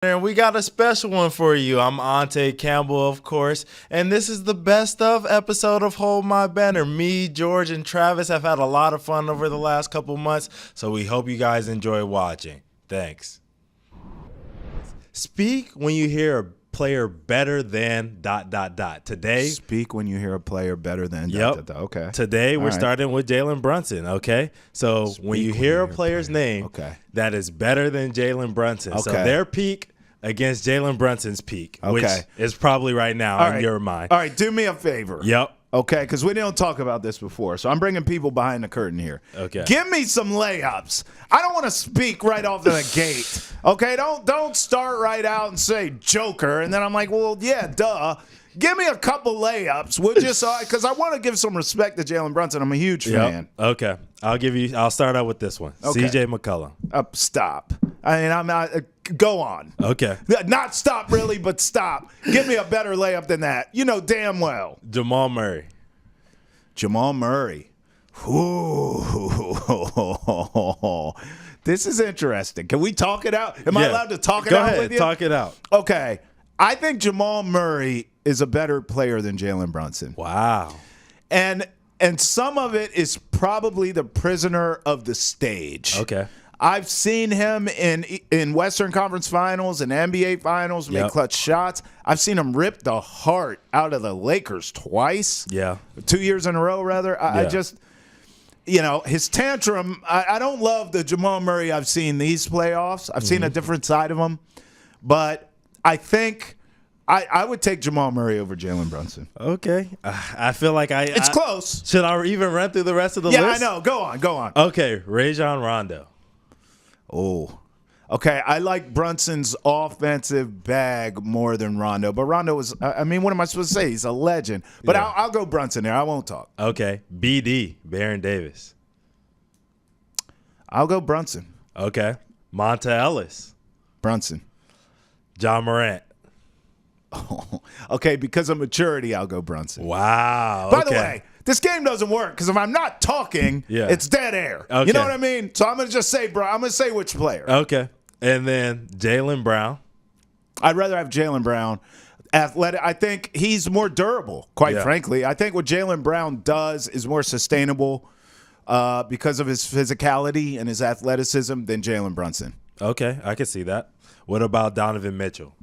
And we got a special one for you. I'm Ante Campbell, of course, and this is the best of episode of Hold My Banner. Me, George, and Travis have had a lot of fun over the last couple months, so we hope you guys enjoy watching. Thanks. Speak when you hear a player better than ... Today, Speak when you hear a player better than ... Yep. Okay. Today we're All right. starting with Jalen Brunson, okay? So when you hear a player's name Okay. that is better than Jalen Brunson, so Okay. their peak against Jalen Brunson's peak, which Okay. is probably right now All in right. your mind. All right, do me a favor. Yep. Okay, because we didn't talk about this before, so I'm bringing people behind the curtain here. Okay. Give me some layups. I don't want to speak right off the gate. Okay, don't start right out and say Joker, and then I'm like, well, yeah, duh. Give me a couple layups, would you? Because I want to give some respect to Jalen Brunson. I'm a huge fan. Okay. I'll start out with this one. Okay. CJ McCollum. Stop. I mean, I'm not. Go on. Okay. Not stop, really, but stop. Give me a better layup than that. You know damn well. Jamal Murray. Jamal Murray. Ooh. This is interesting. Can we talk it out? Am I allowed to talk it Go out ahead, with you? talk it out. Okay. I think Jamal Murray is a better player than Jalen Brunson. Wow. And some of it is probably the prisoner of the stage. Okay. I've seen him in Western Conference Finals and NBA Finals make clutch shots. I've seen him rip the heart out of the Lakers twice. Yeah. 2 years in a row, rather. I just, his tantrum, I don't love the Jamal Murray I've seen these playoffs. I've seen a different side of him. But I think I would take Jamal Murray over Jalen Brunson. Okay. I feel like It's close. Should I even run through the rest of the list? Yeah, I know. Go on. Okay. Rajon Rondo. Oh, okay. I like Brunson's offensive bag more than Rondo, but Rondo was. I mean, what am I supposed to say? He's a legend. But Yeah. I'll go Brunson there. I won't talk. Okay. BD. Baron Davis. I'll go Brunson. Okay. Monta Ellis. Brunson. John Morant. Okay, because of maturity, I'll go Brunson. Wow. By the way, this game doesn't work because if I'm not talking, it's dead air. Okay. You know what I mean? So I'm gonna just say, bro. I'm gonna say which player. Okay. And then Jaylen Brown. I'd rather have Jaylen Brown. Athletic. I think he's more durable, quite frankly. I think what Jaylen Brown does is more sustainable because of his physicality and his athleticism than Jalen Brunson. Okay, I can see that. What about Donovan Mitchell?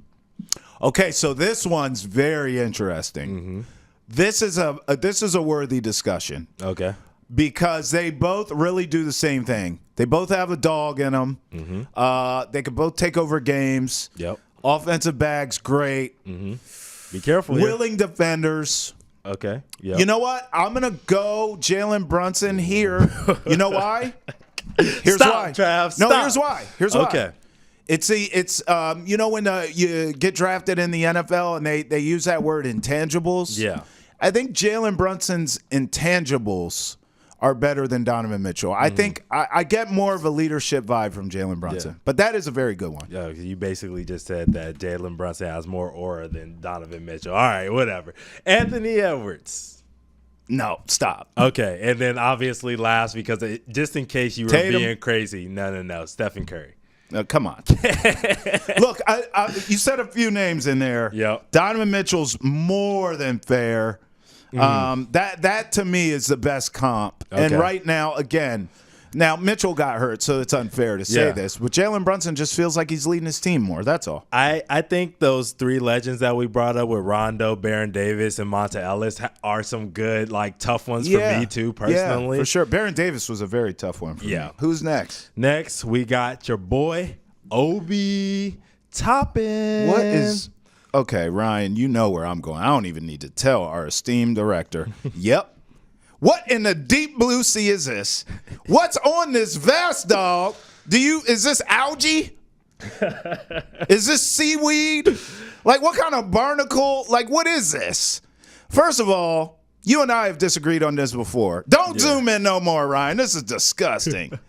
Okay, so this one's very interesting. This is a worthy discussion. Okay. Because they both really do the same thing. They both have a dog in them. They can both take over games. Yep. Offensive bags, great. Be careful here. Willing defenders. Okay. Yep. You know what? I'm going to go Jalen Brunson here. You know why? Here's Stop, why. Trav, No, stop. here's why. Here's why. Okay. It's when you get drafted in the NFL and they use that word intangibles. Yeah. I think Jalen Brunson's intangibles are better than Donovan Mitchell. I think I get more of a leadership vibe from Jalen Brunson. But that is a very good one. Yeah, you basically just said that Jalen Brunson has more aura than Donovan Mitchell. All right, whatever. Anthony Edwards. No, stop. Okay, and then obviously last, because just in case you were Tatum. being crazy, no, Stephen Curry. Come on. Look, you said a few names in there. Yep. Donovan Mitchell's more than fair. That to me is the best comp. Okay. And right now, again, Mitchell got hurt, so it's unfair to say this. But Jalen Brunson just feels like he's leading his team more. That's all. I think those three legends that we brought up with Rondo, Baron Davis, and Monta Ellis are some good, tough ones for me too, personally. Yeah, for sure. Baron Davis was a very tough one for me. Who's next? Next, we got your boy, Obi Toppin. What is... Okay, Ryan, you know where I'm going. I don't even need to tell our esteemed director. Yep. What in the deep blue sea is this? What's on this vest, dog? Is this algae? Is this seaweed? What kind of barnacle? What is this? First of all, you and I have disagreed on this before. Don't zoom in no more, Ryan. This is disgusting.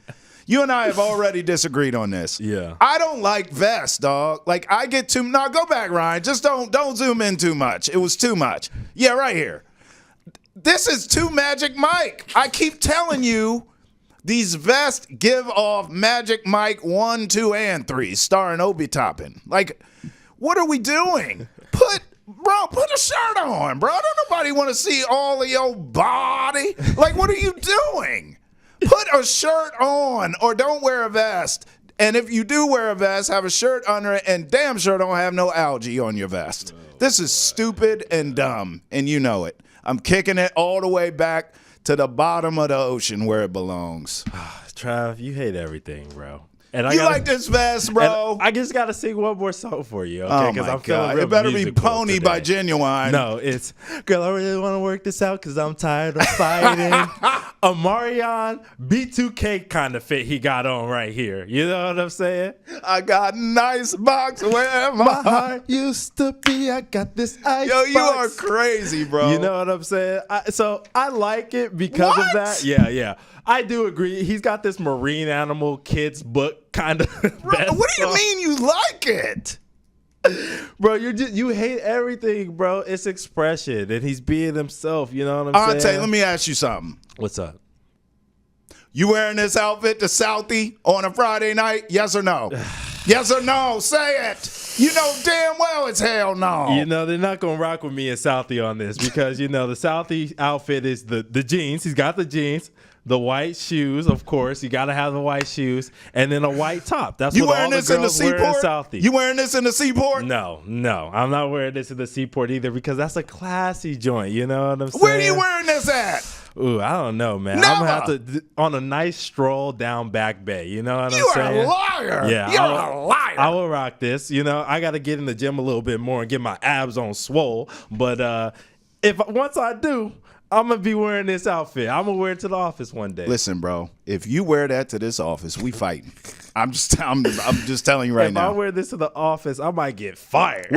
You and I have already disagreed on this. Yeah. I don't like vests, dog. I get too... No, go back, Ryan. Just don't zoom in too much. It was too much. Yeah, right here. This is too Magic Mike. I keep telling you These vests give off Magic Mike 1, 2, and 3, starring Obi Toppin. Like, what are we doing? Put a shirt on, bro. Don't nobody want to see all of your body. Like, what are you doing? Put a shirt on or don't wear a vest. And if you do wear a vest, have a shirt under it, and damn sure don't have no algae on your vest. This is stupid and dumb, and you know it. I'm kicking it all the way back to the bottom of the ocean where it belongs. Trav, you hate everything, bro. And You like this vest, bro? I just gotta sing one more song for you, okay? Oh Because my I'm feeling God. real It better be musical Pony today. by Genuine. No, it's girl. I really want to work this out because I'm tired of fighting. A Marion B2K kind of fit he got on right here. You know what I'm saying? I got a nice box where my My heart. heart used to be. I got this ice. Yo, you box. are crazy, bro. You know what I'm saying? So I like it because of What? that. Yeah. I do agree. He's got this marine animal kids book kind of. Bro, what do you mean you like it? Bro, you hate everything, bro. It's expression, and he's being himself. You know what I'm saying? Let me ask you something. What's up? You wearing this outfit to Southie on a Friday night? Yes or no? Yes or no? Say it. You know damn well it's hell no. You know, they're not going to rock with me and Southie on this because, you know, the Southie outfit is the jeans. He's got the jeans, the white shoes, of course. You got to have the white shoes, and then a white top. That's You what wearing all the this in the girls wear in Seaport? Southie. You wearing this in the Seaport? No. I'm not wearing this in the Seaport either because that's a classy joint. You know what I'm saying? Where are you wearing this at? Ooh, I don't know, man. Never. I'm gonna have to on a nice stroll down Back Bay. You know what You I'm are saying? a liar. Yeah, You're a liar. I will rock this. You know, I got to get in the gym a little bit more and get my abs on swole. But once I do, I'm gonna be wearing this outfit. I'm gonna wear it to the office one day. Listen, bro. If you wear that to this office, we fighting. I'm just telling you right if now. I wear this to the office, I might get fired.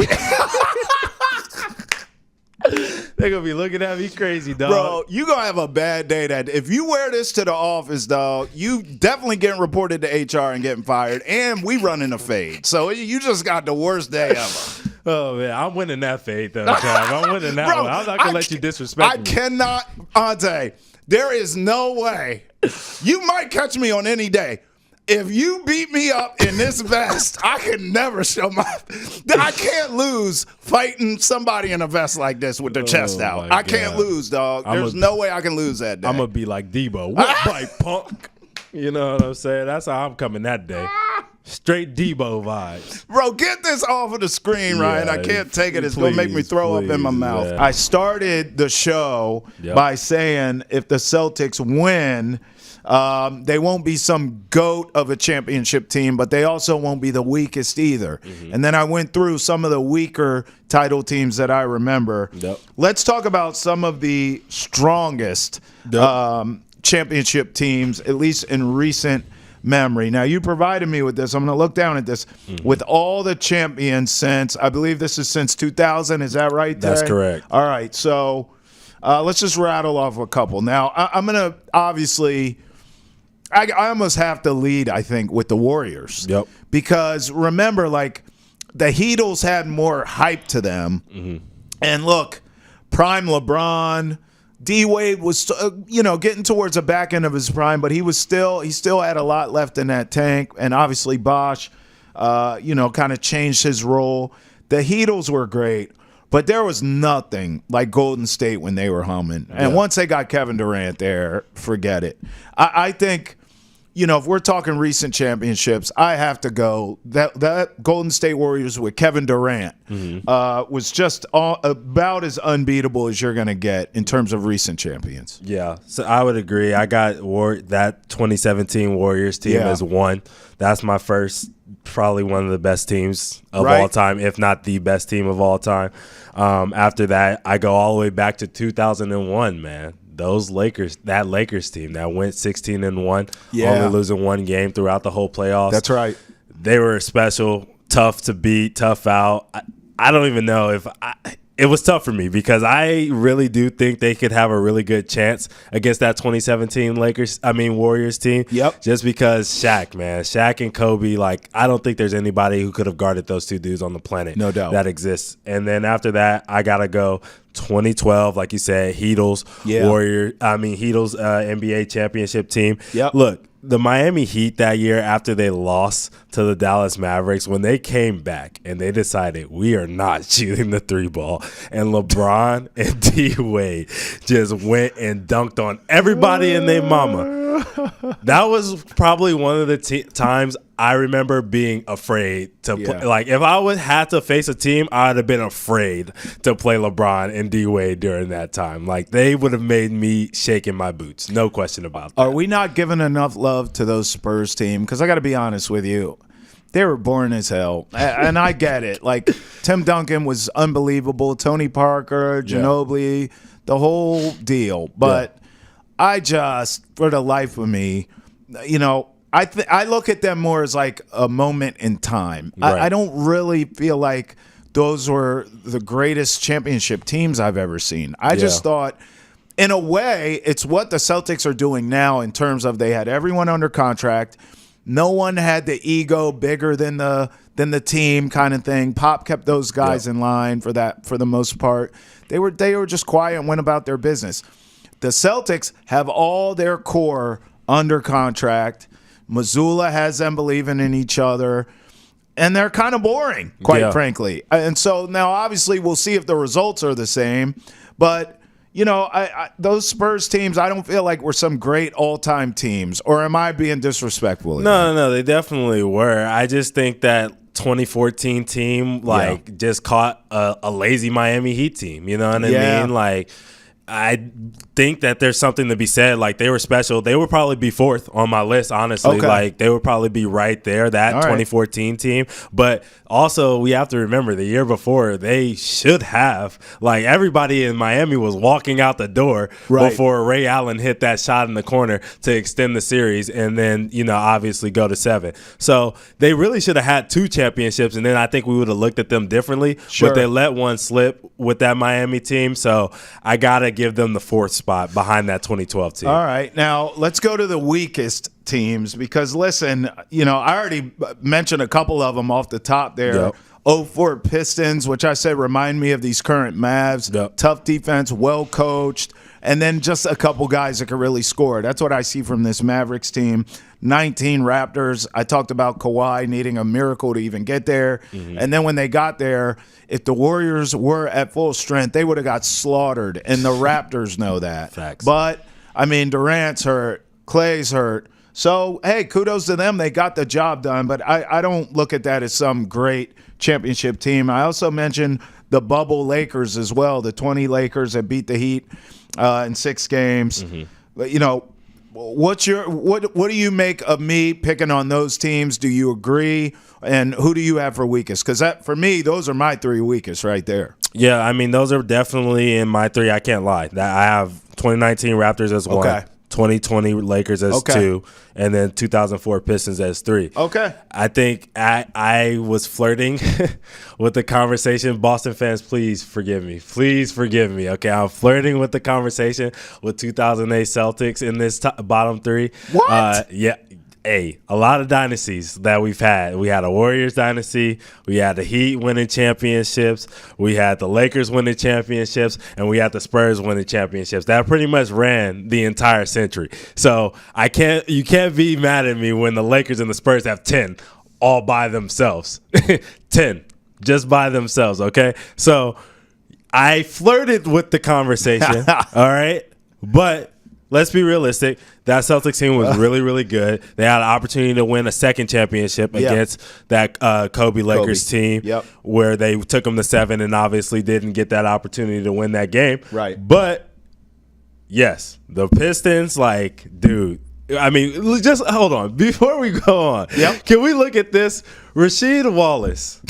They're gonna be looking at me crazy, dog. Bro, you gonna have a bad day. That if you wear this to the office, dog, you definitely getting reported to HR and getting fired. And we running a fade, so you just got the worst day ever. Oh man, I'm winning that fade though, Trav. I'm winning that Bro, one. I'm not gonna let you disrespect me. I cannot, Ante. There is no way. You might catch me on any day. If you beat me up in this vest, I can never show my. I can't lose fighting somebody in a vest like this with their chest out. my I can't God. lose, dog. There's no way I can lose that day. I'm gonna be like Debo. What bite, punk? You know what I'm saying? That's how I'm coming that day. Straight Debo vibes. Bro, get this off of the screen, Ryan. I can't take it. It's going to make me throw up in my mouth. man. I started the show by saying if the Celtics win, they won't be some goat of a championship team, but they also won't be the weakest either. And then I went through some of the weaker title teams that I remember. Let's talk about some of the strongest championship teams, at least in recent memory. Now, you provided me with this. I'm going to look down at this. With all the champions since, I believe this is since 2000. Is that right, That's Tay? correct. All right. So let's just rattle off a couple. Now, I'm going to obviously, I almost have to lead, I think, with the Warriors. Yep. Because remember, like, the Heatles had more hype to them. And look, prime LeBron, D-Wade was, getting towards the back end of his prime, but he still had a lot left in that tank. And obviously Bosh, kind of changed his role. The Heatles were great, but there was nothing like Golden State when they were humming. And once they got Kevin Durant there, forget it. I think, if we're talking recent championships, I have to go that Golden State Warriors with Kevin Durant was just about as unbeatable as you're going to get in terms of recent champions. Yeah, so I would agree. I got that 2017 Warriors team as one. That's my first, probably one of the best teams of all time, if not the best team of all time. After that, I go all the way back to 2001, man. That Lakers team that went 16-1, only losing one game throughout the whole playoffs. That's right. They were special, tough to beat, tough out. I don't even know it was tough for me because I really do think they could have a really good chance against that 2017 Warriors team. Yep. Just because Shaq and Kobe, like, I don't think there's anybody who could have guarded those two dudes on the planet. No doubt. That exists. And then after that, I got to go 2012, like you said, Heatles NBA championship team. Yep. Look, the Miami Heat that year, after they lost to the Dallas Mavericks, when they came back and they decided we are not shooting the three ball, and LeBron and D Wade just went and dunked on everybody and their mama. That was probably one of the times I remember being afraid to play. Like, if I would have to face a team, I'd have been afraid to play LeBron and D Wade during that time. Like, they would have made me shake in my boots. No question about that. Are we not giving enough love to those Spurs team? Because I got to be honest with you. They were boring as hell. And I get it. Like, Tim Duncan was unbelievable. Tony Parker, Ginobili, the whole deal. But I just, for the life of me, you know, I look at them more as like a moment in time. Right. I don't really feel like those were the greatest championship teams I've ever seen. I just thought, in a way, it's what the Celtics are doing now in terms of they had everyone under contract. No one had the ego bigger than the team kind of thing. Pop kept those guys in line for the most part. They were just quiet and went about their business. The Celtics have all their core under contract. Missoula has them believing in each other, and they're kind of boring, quite frankly. And so now, obviously, we'll see if the results are the same. But, you know, those Spurs teams, I don't feel like were some great all-time teams. Or am I being disrespectful? No, they definitely were. I just think that 2014 team, just caught a lazy Miami Heat team. You know what I mean? Like, I think that there's something to be said. Like, they were special. They would probably be fourth on my list, honestly. Okay. Like, they would probably be right there, that 2014 team. But also, we have to remember the year before, they should have. Like, everybody in Miami was walking out the door before Ray Allen hit that shot in the corner to extend the series and then, you know, obviously go to 7. So they really should have had 2 championships, and then I think we would have looked at them differently. Sure. But they let one slip with that Miami team. So I got to give them the 4th spot behind that 2012 team. All right. Now, let's go to the weakest teams because, listen, you know, I already mentioned a couple of them off the top there. 04 Pistons, which I said remind me of these current Mavs. Tough defense, well coached, and then just a couple guys that can really score. That's what I see from this Mavericks team. 19 Raptors. I talked about Kawhi needing a miracle to even get there. And then when they got there, if the Warriors were at full strength, they would have got slaughtered. And the Raptors know that. Facts. But, I mean, Durant's hurt. Clay's hurt. So, hey, kudos to them. They got the job done. But I don't look at that as some great championship team. I also mentioned the bubble Lakers as well, the 20 Lakers that beat the Heat in 6 games. But, you know, what do you make of me picking on those teams? Do you agree? And who do you have for weakest? Because for me, those are my 3 weakest right there. Yeah, I mean, those are definitely in my 3. I can't lie. I have 2019 Raptors as 1, 2020 Lakers as 2, and then 2004 Pistons as 3. Okay. I think I was flirting with the conversation. Boston fans, please forgive me. Please forgive me. Okay, I'm flirting with the conversation with 2008 Celtics in this bottom 3. What? Yeah. A lot of dynasties that we've had. We had a Warriors dynasty. We had the Heat winning championships. We had the Lakers winning championships. And we had the Spurs winning championships. That pretty much ran the entire century. So you can't be mad at me when the Lakers and the Spurs have 10 all by themselves. 10 just by themselves, okay? So I flirted with the conversation, all right? But let's be realistic. That Celtics team was really, really good. They had an opportunity to win a second championship against that Kobe Lakers team where they took them to 7 and obviously didn't get that opportunity to win that game. Right. But, yes, the Pistons, like, dude, I mean, just hold on. Before we go on, can we look at this? Rasheed Wallace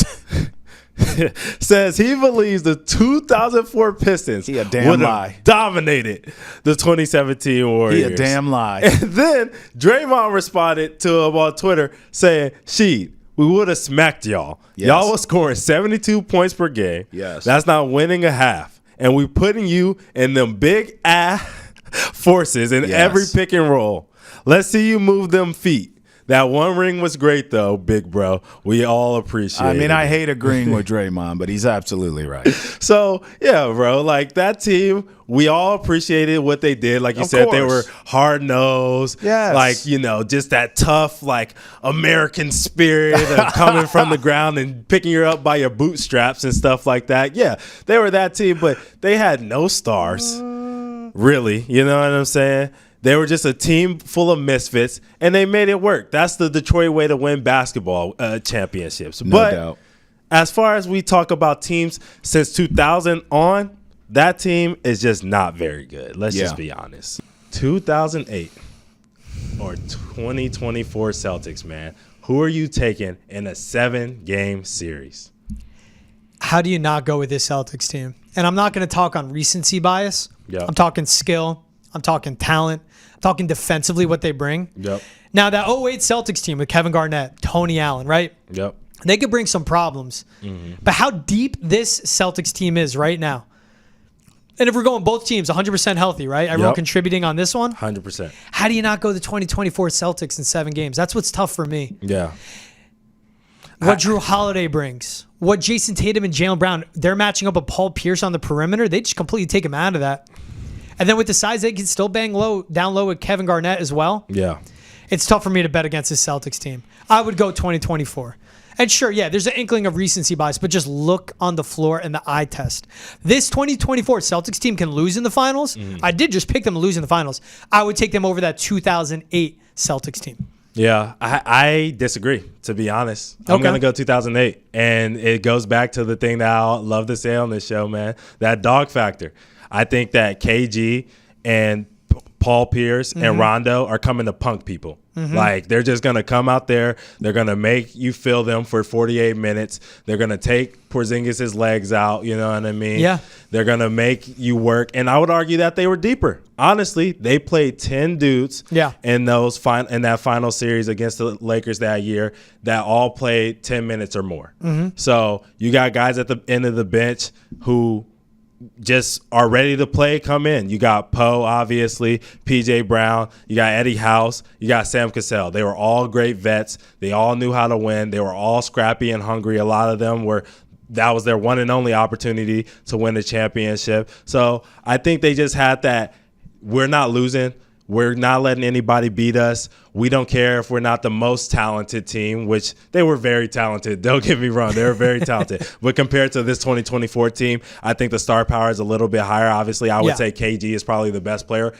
says he believes the 2004 Pistons would have dominated the 2017 Warriors. He a damn lie. And then Draymond responded to him on Twitter saying, "Sheed, we would have smacked y'all. Yes. Y'all was scoring 72 points per game. Yes. That's not winning a half. And we putting you in them big ass forces in every pick and roll. Let's see you move them feet. That one ring was great, though, big bro. We all appreciate it. I mean, I hate agreeing with Draymond, but he's absolutely right. So, yeah, bro, like that team, we all appreciated what they did. Like you said, they were hard-nosed. Yes. Like, you know, just that tough, like, American spirit of coming from the ground and picking you up by your bootstraps and stuff like that. Yeah, they were that team, but they had no stars, really. You know what I'm saying? They were just a team full of misfits, and they made it work. That's the Detroit way to win basketball championships. No doubt. As far as we talk about teams since 2000 on, that team is just not very good. Let's just be honest. 2008 or 2024 Celtics, man. Who are you taking in a 7-game series? How do you not go with this Celtics team? And I'm not going to talk on recency bias. Yep. I'm talking skill. I'm talking talent. I'm talking defensively what they bring. Yep. Now, that 08 Celtics team with Kevin Garnett, Tony Allen, right? Yep. They could bring some problems. Mm-hmm. But how deep this Celtics team is right now, and if we're going both teams 100% healthy, right? Everyone contributing on this one? 100%. How do you not go the 2024 Celtics in 7 games? That's what's tough for me. Yeah. What Drew Holiday brings, what Jason Tatum and Jaylen Brown, they're matching up with Paul Pierce on the perimeter. They just completely take him out of that. And then with the size, they can still bang down low with Kevin Garnett as well. Yeah. It's tough for me to bet against this Celtics team. I would go 2024. And sure, yeah, there's an inkling of recency bias, but just look on the floor and the eye test. This 2024 Celtics team can lose in the finals. Mm-hmm. I did just pick them to lose in the finals. I would take them over that 2008 Celtics team. Yeah, I disagree, to be honest. I'm going to go 2008. And it goes back to the thing that I love to say on this show, man, that dog factor. I think that KG and Paul Pierce and Rondo are coming to punk people. Mm-hmm. Like, they're just going to come out there. They're going to make you feel them for 48 minutes. They're going to take Porzingis' legs out. You know what I mean? Yeah. They're going to make you work. And I would argue that they were deeper. Honestly, they played 10 dudes in that final series against the Lakers that year that all played 10 minutes or more. Mm-hmm. So you got guys at the end of the bench who just are ready to play, come in. You got Poe, obviously, PJ Brown, you got Eddie House, you got Sam Cassell. They were all great vets. They all knew how to win. They were all scrappy and hungry. A lot of them that was their one and only opportunity to win the championship. So I think they just had that, we're not losing. We're not letting anybody beat us. We don't care if we're not the most talented team, which they were very talented. Don't get me wrong. They were very talented. But compared to this 2024 team, I think the star power is a little bit higher. Obviously, I would say KG is probably the best player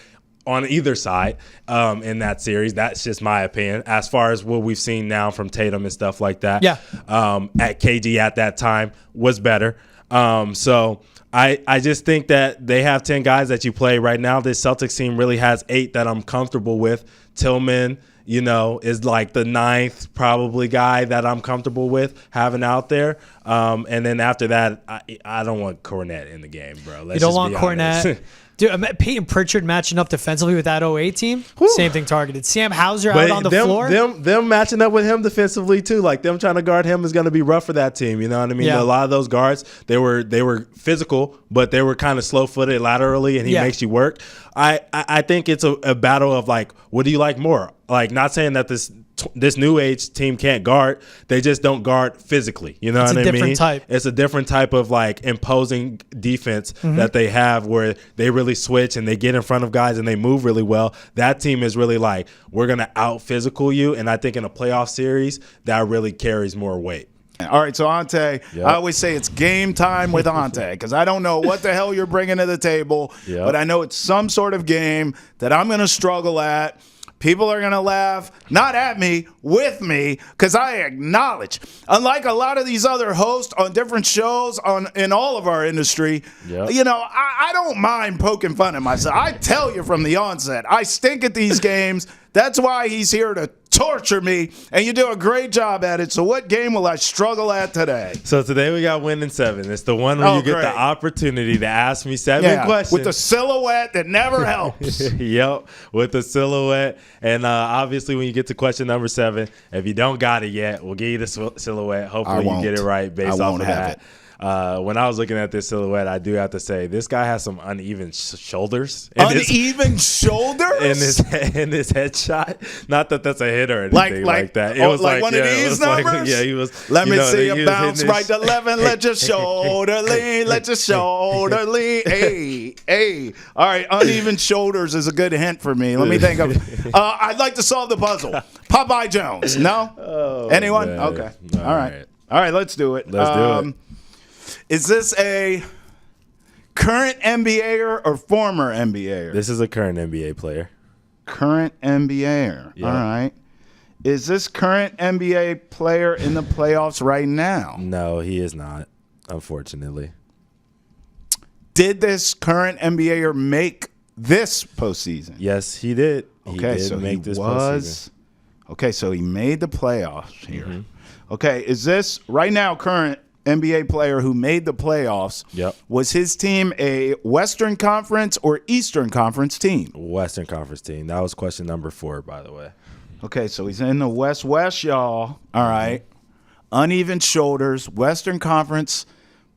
on either side in that series. That's just my opinion. As far as what we've seen now from Tatum and stuff like that, at KG at that time was better. So I just think that they have 10 guys that you play right now. This Celtics team really has 8 that I'm comfortable with. Tillman, is like the 9th probably guy that I'm comfortable with having out there. And then after that, I don't want Cornette in the game, bro. You don't want Cornette. Dude, Peyton Pritchard matching up defensively with that 08 team, same thing targeted. Sam Hauser out on the floor. Them matching up with him defensively too, like them trying to guard him is going to be rough for that team. You know what I mean? Yeah. A lot of those guards, they were physical, but they were kind of slow-footed laterally, and he makes you work. I think it's a battle of like, what do you like more? Like, not saying that this new age team can't guard. They just don't guard physically. You know what I mean? It's a different type. It's a different type of like imposing defense that they have where they really switch and they get in front of guys and they move really well. That team is really like, we're going to out physical you. And I think in a playoff series, that really carries more weight. All right, so Ante, I always say it's game time with Ante because I don't know what the hell you're bringing to the table, but I know it's some sort of game that I'm going to struggle at. People are going to laugh, not at me, with me, because I acknowledge, unlike a lot of these other hosts on different shows in all of our industry, I don't mind poking fun at myself. I tell you from the onset, I stink at these games. That's why he's here to torture me, and you do a great job at it. So what game will I struggle at today? So today we got winning 7. It's the one where you get great. the opportunity to ask me 7 questions. With the silhouette that never helps. Yep, with the silhouette. And obviously when you get to question number 7, if you don't got it yet, we'll give you the silhouette. Hopefully you get it right based off of that. When I was looking at this silhouette, I do have to say this guy has some uneven shoulders. Uneven shoulders in his headshot. Not that that's a hit or anything like that. It was like one of these numbers. He was. Let me see you bounce right to 11. Let your shoulder lean. Let your shoulder lean. Hey. All right, uneven shoulders is a good hint for me. Let me think of. I'd like to solve the puzzle. Popeye Jones. No. Anyone? Man. Okay. All right. Let's do it. Let's do it. Is this a current NBAer or former NBAer? This is a current NBA player. Current NBAer. Yeah. All right. Is this current NBA player in the playoffs right now? No, he is not, unfortunately. Did this current NBAer make this postseason? Yes, he did. Okay, so he was. Okay, so he made the playoffs here. Mm-hmm. Okay, is this right now current NBA player who made the playoffs? Yep. Was his team a Western Conference or Eastern Conference team? Western Conference team. That was question number 4, by the way. Okay, so he's in the West, y'all. All right. Uneven shoulders, Western Conference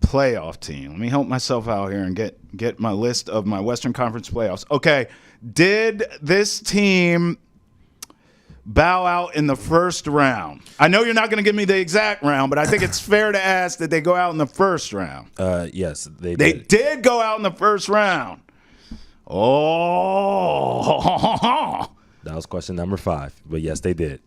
playoff team. Let me help myself out here and get my list of my Western Conference playoffs. Okay, did this team bow out in the first round? I know you're not going to give me the exact round, but I think it's fair to ask that they go out in the first round. Yes, they They did. did go out in the first round. Oh. That was question number 5. But yes, they did.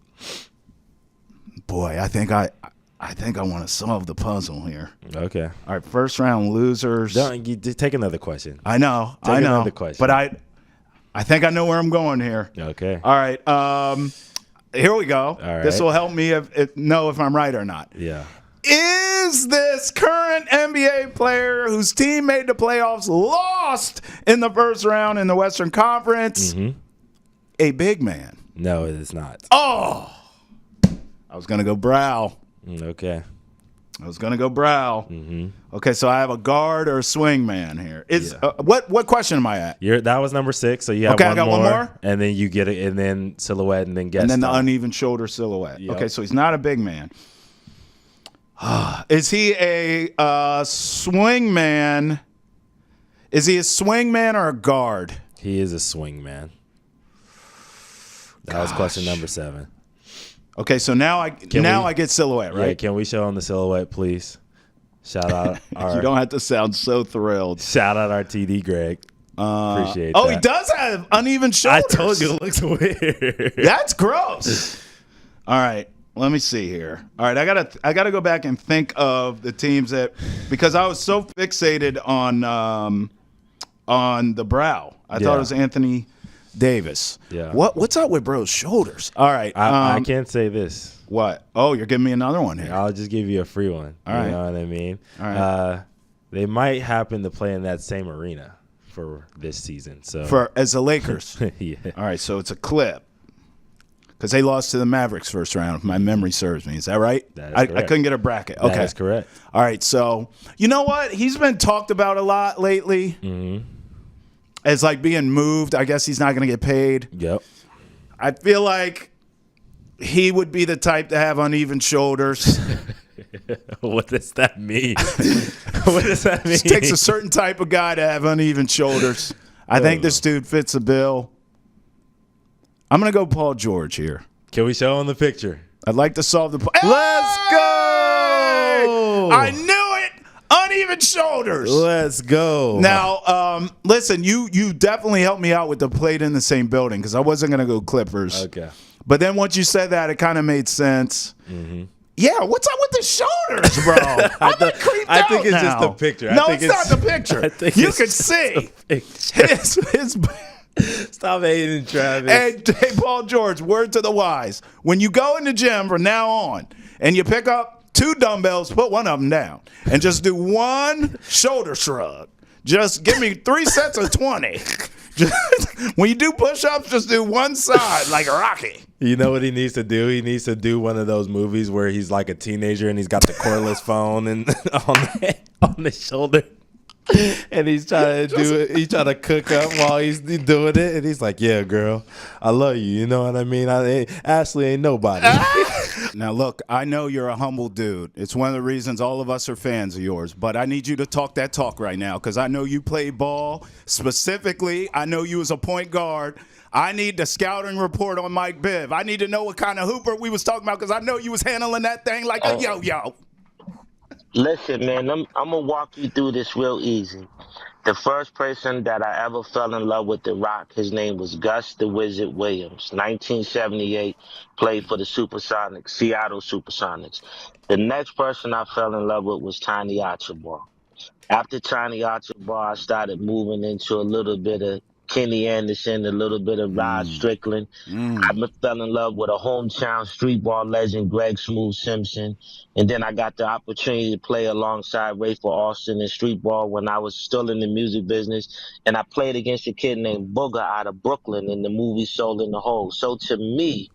Boy, I think I want to solve the puzzle here. Okay. All right, first round losers. Take another question. I know. Another question. But I think I know where I'm going here. Okay. All right. Here we go. All right. This will help me know if I'm right or not. Yeah. Is this current NBA player whose team made the playoffs lost in the first round in the Western Conference a big man? No, it is not. Oh! I was going to go Brow. Okay. I was going to go Brow. Okay, so I have a guard or a swing man here. What question am I at? That was number 6, so you have I got one more? And then you get it, and then silhouette, and then guess. And then the star. uneven shoulder silhouette. Yep. Okay, so he's not a big man. Is he a swing man? Is he a swing man or a guard? He is a swing man. That was question number 7. Okay, so now I get silhouette, right? Yeah, can we show on the silhouette, please? Shout out our You don't have to sound so thrilled. shout out our TD Greg. Appreciate Oh, that. he does have uneven shoulders. I told you it looks weird. That's gross. All right, let me see here. All right, I gotta go back and think of the teams because I was so fixated on the Brow. I thought it was Anthony Davis. Yeah. What's up with bro's shoulders? All right. I can't say this. What? Oh, you're giving me another one here. I'll just give you a free one. All right. You know what I mean? All right. They might happen to play in that same arena for this season. So As the Lakers. yeah. All right, so it's a clip. Because they lost to the Mavericks first round, if my memory serves me. Is that right? That is I correct. couldn't get a bracket. Okay. That's correct. All right, so you know what? He's been talked about a lot lately as like being moved. I guess he's not going to get paid. Yep. I feel like he would be the type to have uneven shoulders. What does that mean? What does that mean? It takes a certain type of guy to have uneven shoulders. I think this dude fits the bill. I'm going to go Paul George here. Can we show on the picture? I'd like to solve the... Let's go! I knew it! Uneven shoulders. Let's go. Now, listen, you definitely helped me out with the played in the same building because I wasn't going to go Clippers. Okay. But then once you said that, it kind of made sense. Yeah, what's up with the shoulders, bro? I'm like creeped I out think it's now. just the picture. No, I think it's not the picture. I think You it's can just see. the picture. His Stop hating, Travis. Hey, Paul George, word to the wise. When you go in the gym from now on and you pick up 2 dumbbells, put one of them down and just do one shoulder shrug. Just give me 3 sets of 20. When you do push-ups, just do one side like Rocky. You know what he needs to do? He needs to do one of those movies where he's like a teenager and he's got the cordless phone and on the shoulder. And he's trying to do it. He's trying to cook up while he's doing it. And he's like, yeah, girl, I love you. You know what I mean? Ashley ain't nobody. Now, look, I know you're a humble dude. It's one of the reasons all of us are fans of yours. But I need you to talk that talk right now because I know you play ball. Specifically, I know you as a point guard. I need the scouting report on Mike Biv. I need to know what kind of hooper we was talking about because I know you was handling that thing like a yo-yo. Listen, man, I'm gonna walk you through this real easy. The first person that I ever fell in love with The Rock, his name was Gus the Wizard Williams. 1978, played for the Supersonics, Seattle Supersonics. The next person I fell in love with was Tiny Archibald. After Tiny Archibald, I started moving into a little bit of Kenny Anderson, a little bit of Rod Strickland. I fell in love with a hometown street ball legend, Greg Smooth Simpson. And then I got the opportunity to play alongside Rayford Austin in street ball when I was still in the music business. And I played against a kid named Booger out of Brooklyn in the movie Soul in the Hole. So to me,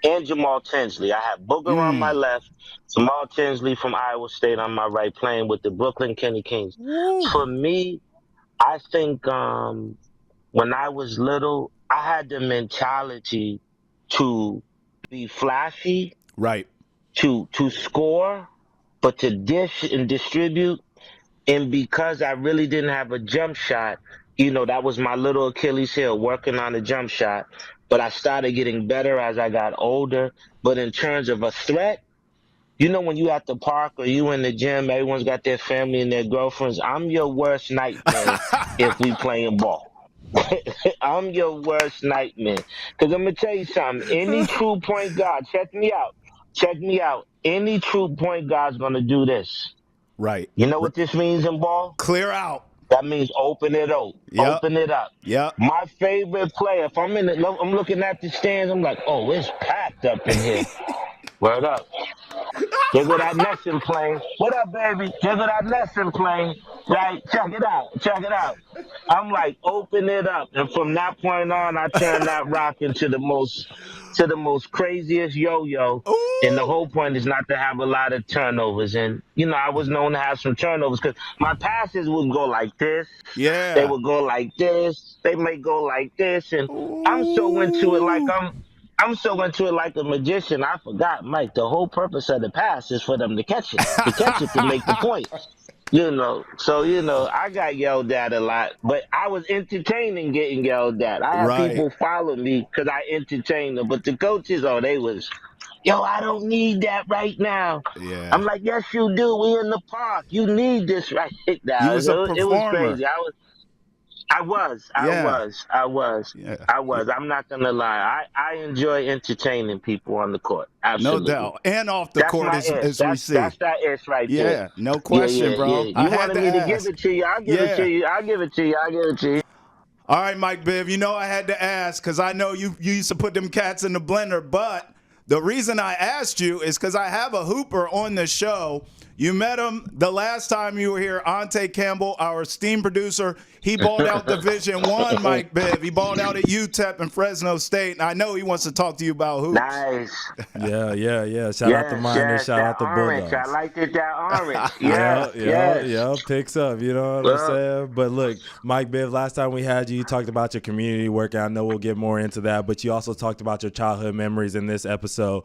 and Jamal Tinsley, I have Booger on my left, Jamal Tinsley from Iowa State on my right, playing with the Brooklyn Kenny Kings. For me, I think when I was little, I had the mentality to be flashy, Right. to score, but to dish and distribute. And because I really didn't have a jump shot, that was my little Achilles heel, working on a jump shot. But I started getting better as I got older. But in terms of a threat, when you at the park or you in the gym, everyone's got their family and their girlfriends. I'm your worst nightmare if we playing ball. I'm your worst nightmare. Because I'm going to tell you something. Any true point guard, check me out. Check me out. Any true point guard's going to do this. Right. You know what this means in ball? Clear out. That means open it up. Yep. Open it up. Yep. My favorite player, if I'm I'm looking at the stands, I'm like, oh, it's packed up in here. Word up. Jiggle that lesson plane. What up, baby? Jiggle that lesson plane. Right? Check it out. Check it out. I'm like, open it up. And from that point on, I turned that rock into the most craziest yo-yo. And the whole point is not to have a lot of turnovers. And, I was known to have some turnovers because my passes would go like this. Yeah. They would go like this. They may go like this. And I'm so into it like I'm so into it like a magician. I forgot, Mike, the whole purpose of the pass is for them to catch it. To catch it to make the point. So, I got yelled at a lot, but I was entertaining getting yelled at. I had people follow me because I entertained them. But the coaches, they was, yo, I don't need that right now. Yeah. I'm like, yes, you do. We in the park. You need this right now. You was a performer. It was crazy. I was. Yeah. I'm not gonna lie. I enjoy entertaining people on the court. Absolutely. No doubt. And off the court as we see. That's that ish right there. Yeah, no question, bro. Yeah. You wanted me to give it to you. I'll give it to you. I'll give it to you. All right, Mike Biv, I had to ask because I know you used to put them cats in the blender, but the reason I asked you is because I have a hooper on the show. You met him the last time you were here, Ante Campbell, our esteemed producer. He balled out Division I, Mike Biv. He balled out at UTEP and Fresno State, and I know he wants to talk to you about hoops. Nice. Yeah. Shout out to Miners, shout out to Bulldogs. I liked it, that orange. Yeah, picks up, you know what I'm saying? But look, Mike Biv, last time we had you, you talked about your community work, and I know we'll get more into that, but you also talked about your childhood memories in this episode.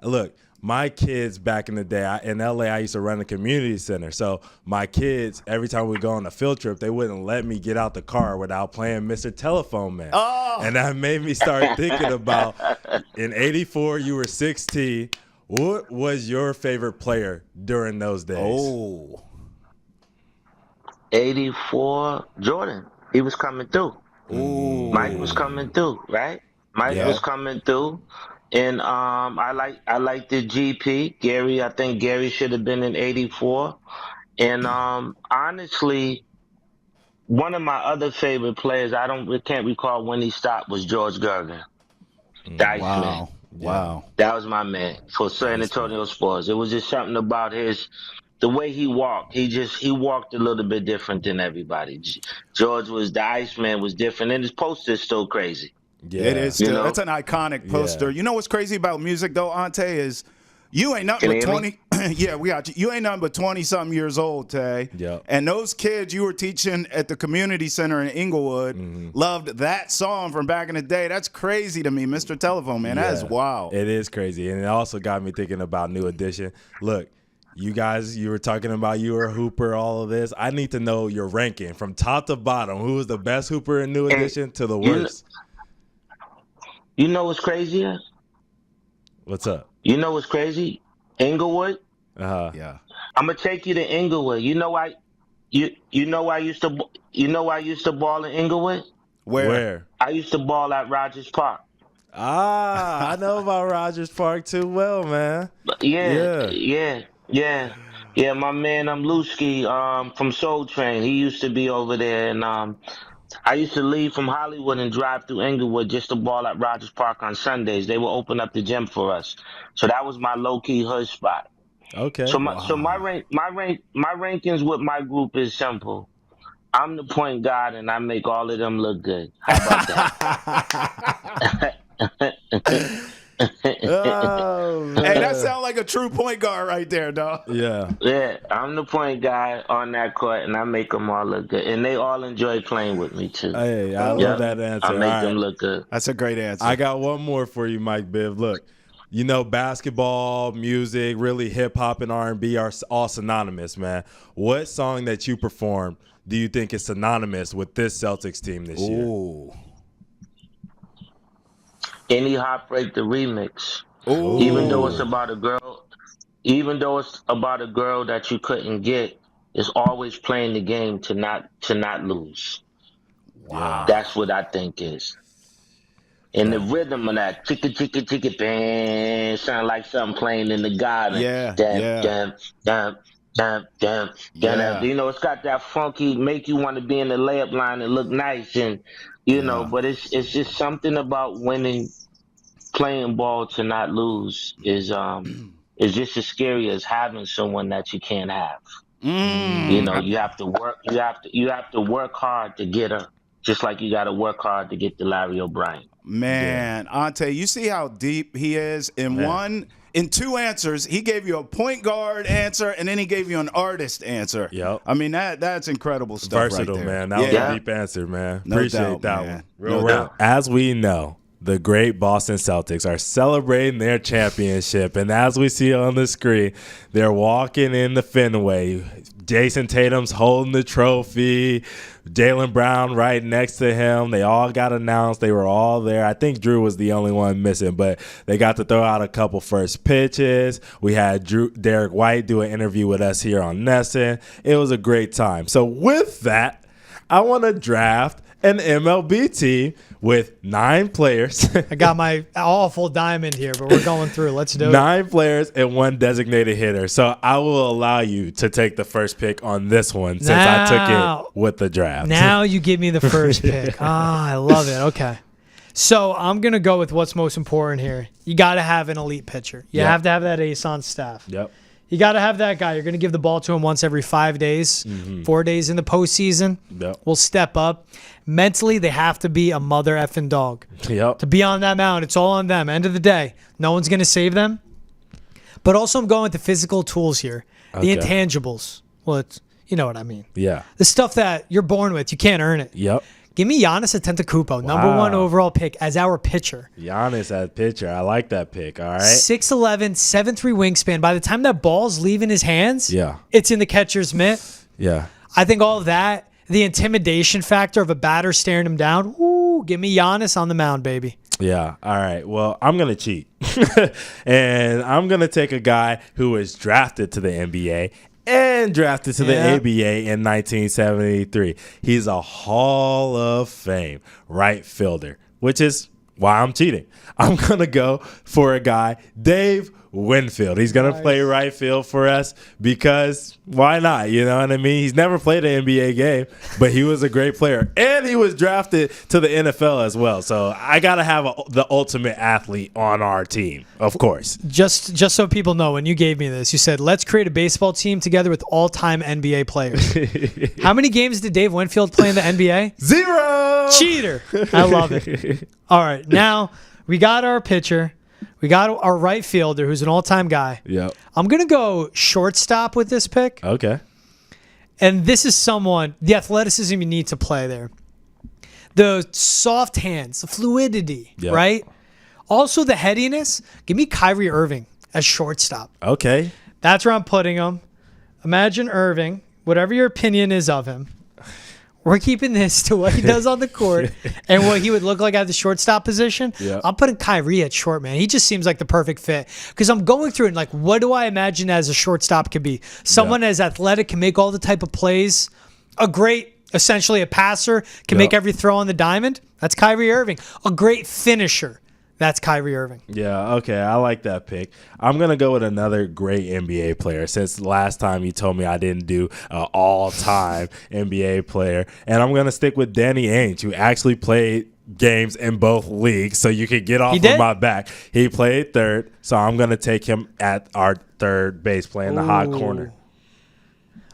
Look, my kids back in the day, in LA, I used to run a community center. So my kids, every time we go on a field trip, they wouldn't let me get out the car without playing Mr. Telephone Man. Oh. And that made me start thinking about, in 84, you were 16. What was your favorite player during those days? Oh. 84, Jordan. He was coming through. Ooh. Mike was coming through, right? Mike was coming through. And I like the GP. Gary, I think Gary should have been in 84. And honestly, one of my other favorite players, can't recall when he stopped, was George Gervin. The Iceman. Wow. That was my man for San Antonio Spurs. It was just something about his the way he walked, he walked a little bit different than everybody. George was the Iceman was different, and his poster is still crazy. Yeah. It is You still. know? It's an iconic poster. Yeah. You know what's crazy about music though, Ante, is you ain't nothing Can but you hear me? 20. Yeah, we got you. You ain't nothing but 20-something years old, Tay. Yep. And those kids you were teaching at the community center in Inglewood loved that song from back in the day. That's crazy to me, Mr. Telephone Man. That is Yeah. wild. It is crazy. And it also got me thinking about New Edition. Look, you guys, you were talking about you were a hooper, all of this. I need to know your ranking from top to bottom. Who was the best hooper in New Edition to the You kn- worst? You know what's crazier? What's up? You know what's crazy? Inglewood. Yeah. I'm gonna take you to Inglewood. You know why I used to ball in Inglewood. Where? I used to ball at Rogers Park. I know about Rogers Park too well, man. Yeah, Yeah. yeah. My man, Lewski, from Soul Train. He used to be over there, and I used to leave from Hollywood and drive through Inglewood just to ball at Rogers Park on Sundays. They would open up the gym for us, so that was my low key hood spot. Okay. My rankings with my group is simple. I'm the point guard, and I make all of them look good. How about that? Oh, man. Hey, that sounds like a true point guard right there, dog. Yeah. Yeah, I'm the point guy on that court, and I make them all look good, and they all enjoy playing with me too. Hey, I Yeah, love that answer. I make All them right. look good. That's a great answer. I got one more for you, Mike Biv. Look, you know, basketball, music, really hip hop and R&B are all synonymous, man. What song that you performed do you think is synonymous with this Celtics team this year? Ooh. Any Heartbreak the remix, Ooh. even though it's about a girl, that you couldn't get, it's always playing the game to not lose. Wow. That's what I think is. And the rhythm of that chicka chicka chicka bang sound like something playing in the garden. Yeah, Dam, yeah. dam, dam, dam, dam, Yeah. dam. You know, it's got that funky, make you want to be in the layup line and look nice, and you know. But it's just something about winning, playing ball to not lose is just as scary as having someone that you can't have. You know, you have to work. You have to work hard to get her, just like you got to work hard to get the Larry O'Brien. Man, Ante, you see how deep he is in two answers. He gave you a point guard answer, and then he gave you an artist answer. Yep. I mean, that's incredible stuff. Versatile, right there. man. That was Yeah. a deep answer, man. No Appreciate doubt, that man. one. Real No real. doubt. As we know, the great Boston Celtics are celebrating their championship. And as we see on the screen, they're walking in the Fenway. Jason Tatum's holding the trophy. Jaylen Brown right next to him. They all got announced. They were all there. I think Drew was the only one missing, but they got to throw out a couple first pitches. We had Derek White do an interview with us here on Nesson. It was a great time. So with that, I want to draft an MLB team with 9 players. I got my awful diamond here, but we're going through. Let's do it. 9 players and 1 designated hitter. So I will allow you to take the first pick on this one since I took it with the draft. Now you give me the first pick. I love it. Okay. So I'm going to go with what's most important here. You got to have an elite pitcher. You have to have that ace on staff. Yep. You got to have that guy. You're going to give the ball to him once every 5 days, 4 days in the postseason. Yep. We'll step up. Mentally, they have to be a mother effing dog. Yep. To be on that mound, it's all on them. End of the day, no one's going to save them. But also, I'm going with the physical tools here, the Okay. intangibles. Well, you know what I mean. Yeah. The stuff that you're born with, you can't earn it. Yep. Give me Giannis Antetokounmpo, number 1 overall pick as our pitcher. Giannis at pitcher. I like that pick. All right. 6'11", 7'3" wingspan. By the time that ball's leaving his hands, Yeah. it's in the catcher's mitt. Yeah. I think all of that, the intimidation factor of a batter staring him down, ooh, give me Giannis on the mound, baby. Yeah. All right. Well, I'm going to cheat. And I'm going to take a guy who was drafted to the NBA and drafted to the ABA in 1973. He's a Hall of Fame right fielder, which is why I'm cheating. I'm going to go for a guy, Dave Winfield. He's going to play right field for us because why not? You know what I mean? He's never played an NBA game, but he was a great player. And he was drafted to the NFL as well. So I got to have the ultimate athlete on our team, of course. Just so people know, when you gave me this, you said, let's create a baseball team together with all-time NBA players. How many games did Dave Winfield play in the NBA? 0! Cheater. I love it. All right, now we got our pitcher. We got our right fielder, who's an all-time guy. Yep. I'm going to go shortstop with this pick. Okay. And this is someone, the athleticism you need to play there. The soft hands, the fluidity, right? Also the headiness. Give me Kyrie Irving as shortstop. Okay. That's where I'm putting him. Imagine Irving, whatever your opinion is of him. We're keeping this to what he does on the court and what he would look like at the shortstop position. Yeah. I'm putting Kyrie at short, man. He just seems like the perfect fit because I'm going through it and like, what do I imagine as a shortstop could be? Someone as athletic, can make all the type of plays. Essentially a passer, can make every throw on the diamond. That's Kyrie Irving. A great finisher. That's Kyrie Irving. Yeah, okay. I like that pick. I'm going to go with another great NBA player since last time you told me I didn't do an all-time NBA player. And I'm going to stick with Danny Ainge, who actually played games in both leagues, so you can get off of my back. He played third, so I'm going to take him at our third base, playing the hot corner.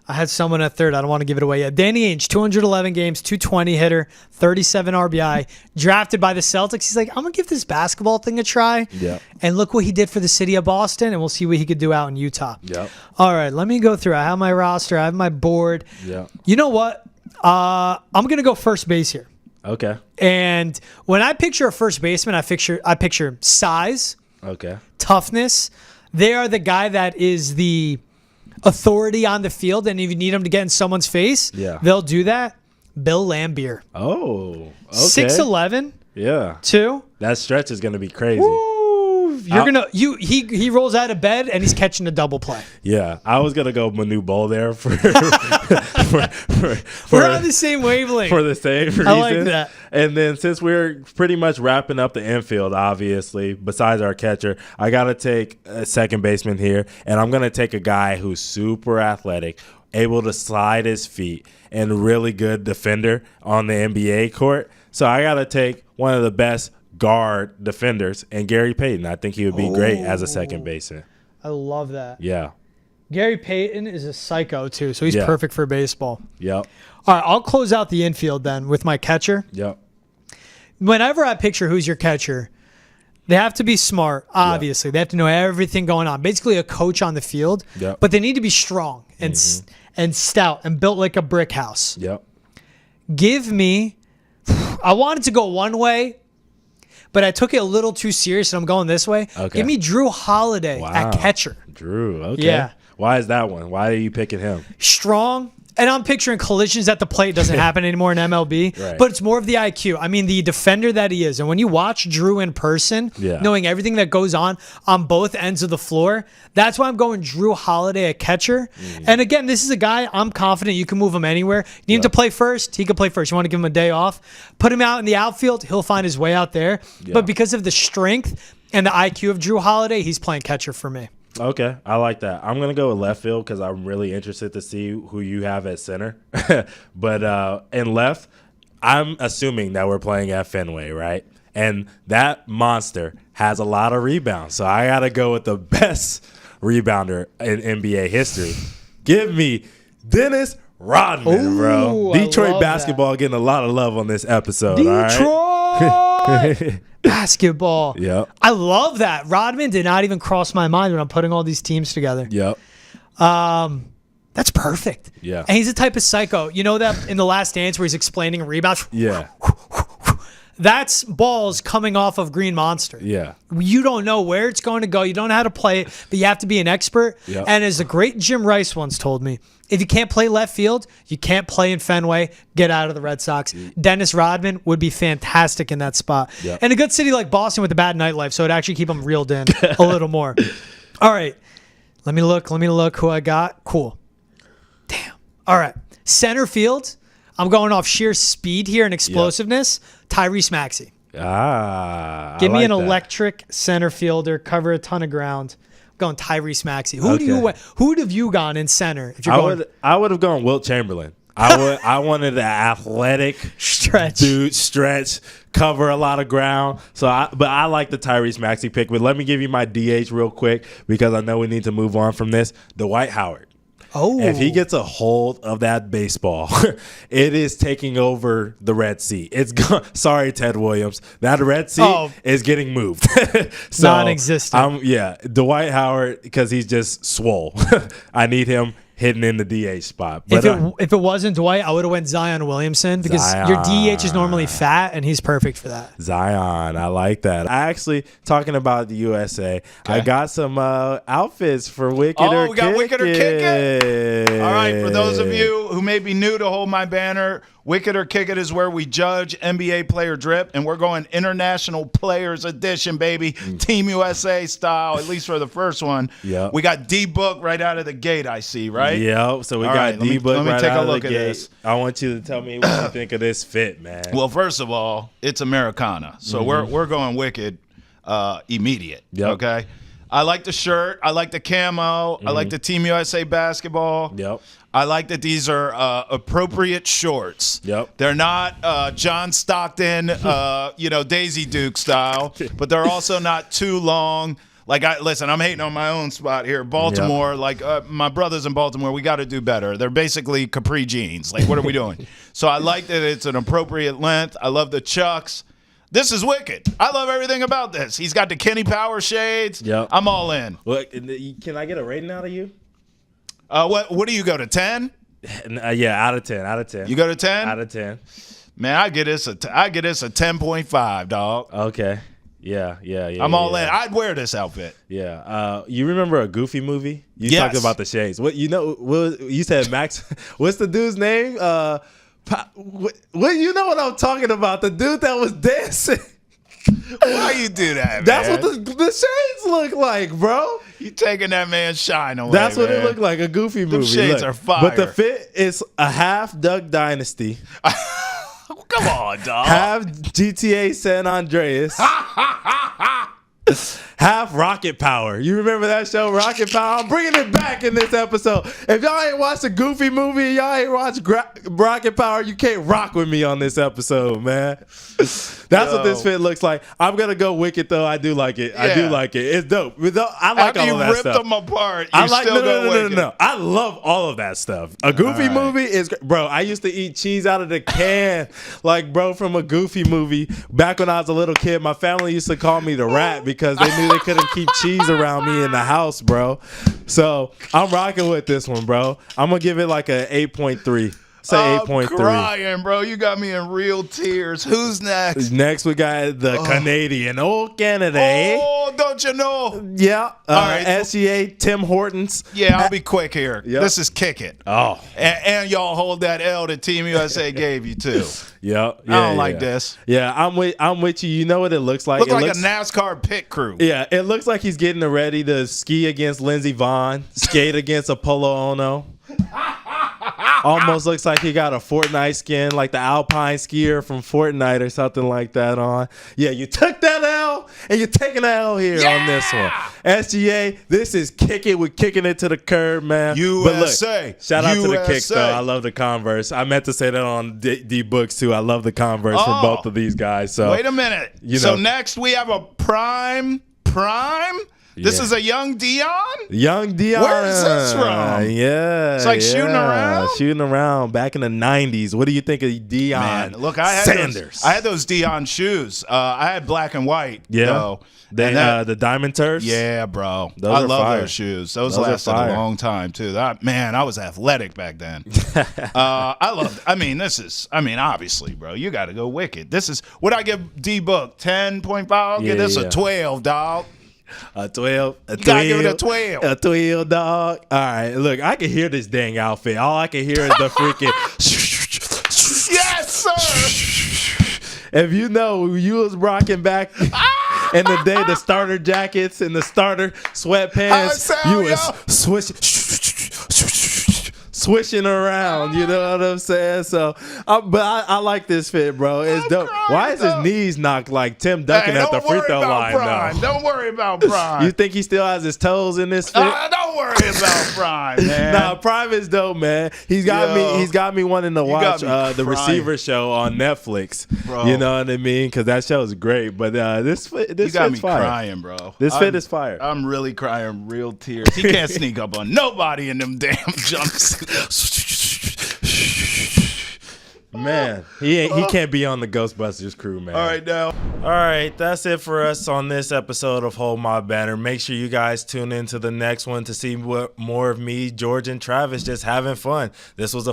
I had someone at third. I don't want to give it away yet. Danny Ainge, 211 games, 220 hitter, 37 RBI, drafted by the Celtics. He's like, I'm going to give this basketball thing a try. Yeah. And look what he did for the city of Boston, and we'll see what he could do out in Utah. Yep. All right, let me go through. I have my roster. I have my board. Yeah. You know what? I'm going to go first base here. Okay. And when I picture a first baseman, I picture size, toughness. They are the guy that is the authority on the field, and if you need them to get in someone's face, they'll do that. Bill Lambier. Oh, okay. 6'11". Yeah. 2. That stretch is going to be crazy. Woo! He rolls out of bed and he's catching a double play. Yeah, I was gonna go Manu Bol there for we're on the same wavelength for the same reason. I like that. And then since we're pretty much wrapping up the infield, obviously, besides our catcher, I gotta take a second baseman here, and I'm gonna take a guy who's super athletic, able to slide his feet, and really good defender on the NBA court. So I gotta take one of the best guard defenders, and Gary Payton. I think he would be great as a second baseman. I love that. Yeah. Gary Payton is a psycho too, so he's perfect for baseball. Yep. All right, I'll close out the infield then with my catcher. Yep. Whenever I picture who's your catcher, they have to be smart, obviously. They have to know everything going on. Basically a coach on the field, but they need to be strong and stout and built like a brick house. Yep. Give me, I wanted to go one way, but I took it a little too serious, and I'm going this way. Okay. Give me Drew Holiday at catcher. Drew, okay. Yeah. Why is that one? Why are you picking him? Strong. And I'm picturing collisions at the plate. Doesn't happen anymore in MLB. Right. But it's more of the IQ. I mean, the defender that he is. And when you watch Drew in person, knowing everything that goes on both ends of the floor, that's why I'm going Drew Holiday at catcher. And again, this is a guy I'm confident you can move him anywhere. You need him to play first, he can play first. You want to give him a day off, put him out in the outfield, he'll find his way out there. But because of the strength and the IQ of Drew Holiday, he's playing catcher for me. Okay, I like that. I'm going to go with left field because I'm really interested to see who you have at center. But in left, I'm assuming that we're playing at Fenway, right? And that monster has a lot of rebounds. So I got to go with the best rebounder in NBA history. Give me Dennis Rodman, bro. Detroit basketball getting a lot of love on this episode. Detroit! All right? Basketball. Yep. I love that. Rodman did not even cross my mind when I'm putting all these teams together. Yep. That's perfect. Yeah. And he's a type of psycho. You know that in The Last Dance where he's explaining rebounds? Yeah. That's balls coming off of Green Monster. Yeah. You don't know where it's going to go. You don't know how to play it, but you have to be an expert. Yep. And as the great Jim Rice once told me, if you can't play left field, you can't play in Fenway, get out of the Red Sox. Dennis Rodman would be fantastic in that spot. Yep. And a good city like Boston with a bad nightlife, so it'd actually keep him reeled in a little more. All right. Let me look who I got. Cool. Damn. All right. Center field. I'm going off sheer speed here and explosiveness. Tyrese Maxey. Ah. Give me like an that. electric center fielder, cover a ton of ground. Going Tyrese Maxey. Who would have you gone in center if you're going? I would have gone Wilt Chamberlain. I wanted an athletic stretch, cover a lot of ground. But I like the Tyrese Maxey pick. But let me give you my DH real quick because I know we need to move on from this. Dwight Howard. Oh, if he gets a hold of that baseball, it is taking over the Red Sea. It's sorry, Ted Williams. That Red Sea is getting moved. So, non-existent. Dwight Howard, because he's just swole. I need him hitting in the DH spot. But if it wasn't Dwight, I would have went Zion Williamson because your DH is normally fat and he's perfect for that. Zion, I like that. I actually, talking about the USA, I got some outfits for Wicked or Kick It. We got Wicked or Kick It? All right, for those of you who may be new to Hold My Banner, Wicked or Kick It is where we judge NBA player drip, and we're going International Players Edition, baby. Team USA style, at least for the first one. Yep. We got D-Book right out of the gate, I see, right? Yep. So we got D-Book right take out a look of the at gate. this. I want you to tell me what you think of this fit, man. Well, first of all, it's Americana. So we're going Wicked immediate, okay? I like the shirt. I like the camo. I like the Team USA basketball. Yep. I like that these are appropriate shorts. Yep. They're not John Stockton, Daisy Duke style, but they're also not too long. Listen, I'm hating on my own spot here. Baltimore, my brothers in Baltimore, we got to do better. They're basically capri jeans. Like, what are we doing? So I like that it's an appropriate length. I love the chucks. This is wicked. I love everything about this. He's got the Kenny Power shades. Yep. I'm all in. Look, can I get a rating out of you? What do you go to 10? Yeah, out of 10. Out of 10. You go to 10? Out of 10. Man, I get this a 10.5, dog. Okay. Yeah. I'm all in. I'd wear this outfit. Yeah. You remember a Goofy movie? You Yes. talked about the shades. You said Max. What's the dude's name? You know what I'm talking about? The dude that was dancing. Why you do that, man? That's what the shades look like, bro. You taking that man's shine away. That's what man. it looked like, a Goofy movie. Shades are fire. But the fit is a half Duck Dynasty. Come on, dog. Half GTA San Andreas. Half Rocket Power. You remember that show, Rocket Power? I'm bringing it back in this episode. If y'all ain't watched a Goofy movie, y'all ain't watched Rocket Power, you can't rock with me on this episode, man. That's what this fit looks like. I'm going to go Wicked, though. I do like it. I do like it. It's dope. I like all of that stuff. After you ripped them apart, you still go Wicked. No. I love all of that stuff. A Goofy movie is, bro, I used to eat cheese out of the can, from a Goofy movie. Back when I was a little kid, my family used to call me the rat because they knew they couldn't keep cheese around me in the house, bro. So I'm rocking with this one, bro. I'm going to give it like a 8.3. Say 8.3. Crying, bro. You got me in real tears. Who's next? Next, we got the Canadian. Old Canada, eh? Oh, don't you know? Yeah. All right. SEA, Tim Hortons. Yeah, I'll be quick here. Yep. This is Kick It. Oh. And y'all hold that L that Team USA gave you, too. Yep. I don't like this. Yeah, I'm with you. You know what it looks like? Looks like a NASCAR pit crew. Yeah, it looks like he's getting ready to ski against Lindsey Vonn, skate against Apollo Ono. Almost looks like he got a Fortnite skin, like the Alpine skier from Fortnite or something like that on. Yeah, you took that L, and you're taking the L here on this one. SGA, this is Kick It. We're kicking it to the curb, man. USA. But look, shout out to the Kicks, though. I love the Converse. I meant to say that on D-Books, too. I love the Converse for both of these guys. So wait a minute. So next we have a prime. This is a young Dion? Young Dion. Where is this from? Yeah. It's like shooting around? Shooting around back in the 90s. What do you think of Dion Man, look, I had those Dion shoes. I had black and white. Yeah. Though. The Diamond Turfs? Yeah, bro. I love those shoes. Those lasted a long time, too. I was athletic back then. Obviously, bro, you got to go Wicked. This is, what I give D-Book? 10.5? I'll give this a 12, dog. A 12. You gotta give it a 12. A 12, dog. All right, look, I can hear this dang outfit. All I can hear is the freaking. Yes, sir. If you know, you was rocking back in the day, the starter jackets and the starter sweatpants. You was swishing around. You know what I'm saying? So, but I like this fit, bro. It's dope. Why is his knees knocked like Tim Duncan at the free throw line, though? Don't worry about Prime. You think he still has his toes in this fit? Don't worry about Prime, man. Nah, Prime is dope, man. He's got me wanting to watch the Receiver show on Netflix. Bro. You know what I mean? Because that show is great. But this you got me fire. crying, bro. This fit is fire. I'm really crying real tears. He can't sneak up on nobody in them damn jumpsuits. Man, he can't be on the Ghostbusters crew, man. All right, now. All right, that's it for us on this episode of Hold My Banner. Make sure you guys tune in to the next one to see what more of me, George, and Travis just having fun. This was a